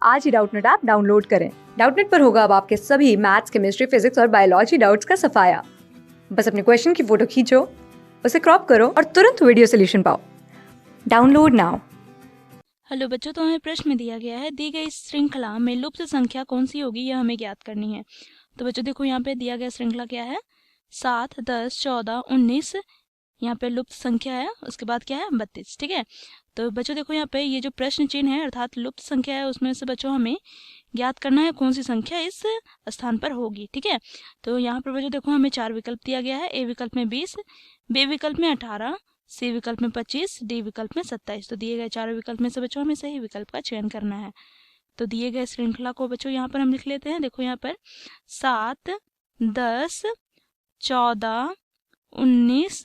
आज ही Doubtnut app download करें। Doubtnut पर होगा अब आपके सभी मैथ्स, केमिस्ट्री, फिजिक्स और बायोलॉजी डाउट्स का सफाया। बस अपने क्वेश्चन की फोटो खींचो, उसे क्रॉप करो और तुरंत वीडियो सोल्यूशन पाओ। Download now. हेलो बच्चों, तो हमें प्रश्न में दिया गया है, दी गई श्रृंखला में लुप्त संख्या कौन सी होगी, यह हमें ज्ञात करनी है। तो बच्चों देखो, यहाँ पे दिया गया श्रृंखला क्या है, 7, 10, 14, 19। यहाँ पे लुप्त संख्या है, उसके बाद क्या है 32। ठीक है, तो बच्चों देखो यहाँ पे ये जो प्रश्न चिन्ह है अर्थात लुप्त संख्या है, उसमें से बच्चों हमें ज्ञात करना है कौन सी संख्या इस स्थान पर होगी। ठीक है, तो यहाँ पर बच्चों देखो हमें 4 विकल्प दिया गया है। ए विकल्प में 20, बी विकल्प में 18, सी विकल्प में 25, डी विकल्प में 27। तो दिए गए चारों विकल्प में से बच्चों हमें सही विकल्प का चयन करना है। तो दिए गए श्रृंखला को बच्चों यहाँ पर हम लिख लेते हैं। देखो यहाँ पर 7, 10, 14, 19,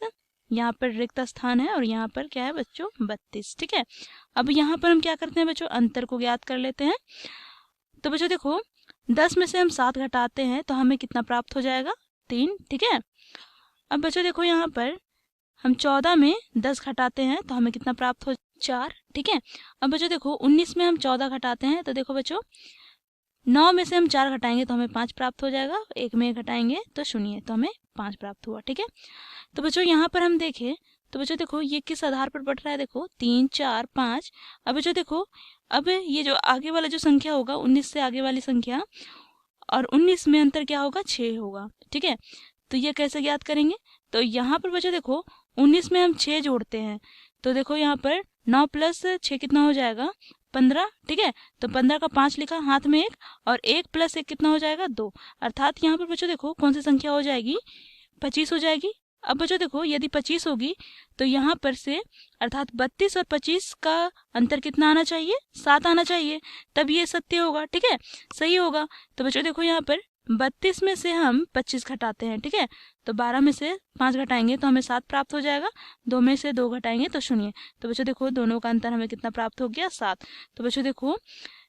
यहाँ पर रिक्त स्थान है और यहाँ पर क्या है बच्चों 32। ठीक है, अब यहाँ पर हम क्या करते हैं बच्चों, अंतर को ज्ञात कर लेते हैं। तो बच्चों देखो 10 में से हम 7 घटाते हैं तो हमें कितना प्राप्त हो जाएगा, 3। ठीक है, अब बच्चों देखो यहाँ पर हम 14 में 10 घटाते हैं तो हमें कितना प्राप्त हो, 4। ठीक है, अब बच्चों देखो 19 में हम 14 घटाते हैं तो देखो बच्चों 9 में से हम 4 घटाएंगे तो हमें 5 प्राप्त हो जाएगा, 1 में घटाएंगे तो 0, तो हमें 5 प्राप्त हुआ। ठीक है, तो बच्चों यहाँ पर हम देखें तो बच्चों देखो ये किस आधार पर बढ़ रहा है, देखो 3, 4, 5। अब बच्चों देखो अब ये जो आगे वाला जो संख्या होगा 19 से आगे वाली संख्या और 19 में अंतर क्या होगा, 6 होगा। ठीक है, तो ये कैसे ज्ञात करेंगे, तो यहाँ पर बच्चों देखो 19 में हम 6 जोड़ते हैं तो देखो यहाँ पर 9 प्लस 6 कितना हो जाएगा, 15। ठीक है, तो 15 का 5 लिखा हाथ में 1 और 1 प्लस 1 कितना हो जाएगा, 2। अर्थात यहाँ पर बच्चों देखो कौन सी संख्या हो जाएगी, 25 हो जाएगी। अब बच्चों देखो यदि 25 होगी तो यहाँ पर से अर्थात 32 और 25 का अंतर कितना आना चाहिए, 7 आना चाहिए, तब ये सत्य होगा। ठीक है, सही होगा। तो बच्चों देखो यहाँ पर 32 में से हम 25 घटाते हैं। ठीक है, तो 12 में से 5 घटाएंगे तो हमें 7 प्राप्त हो जाएगा, 2 में से 2 घटाएंगे तो 0। तो बच्चों देखो दोनों का अंतर हमें कितना प्राप्त हो गया, 7। तो बच्चों देखो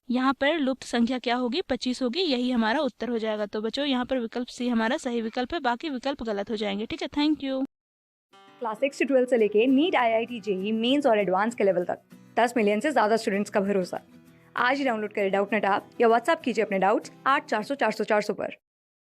यहाँ पर लुप्त संख्या क्या होगी, 25 होगी, यही हमारा उत्तर हो जाएगा। तो बच्चों यहाँ पर विकल्प सी हमारा सही विकल्प है, बाकी विकल्प गलत हो जाएंगे। ठीक है, थैंक यू। क्लास 6 से 12 से लेके नीट, IIT, जेईई मेंस और एडवांस के लेवल तक 10 मिलियन से ज्यादा स्टूडेंट्स का भरोसा। आज ही डाउनलोड करें डाउटनेट ऐप या व्हाट्सएप कीजिए अपने डाउट्स 8400 400 400 पर।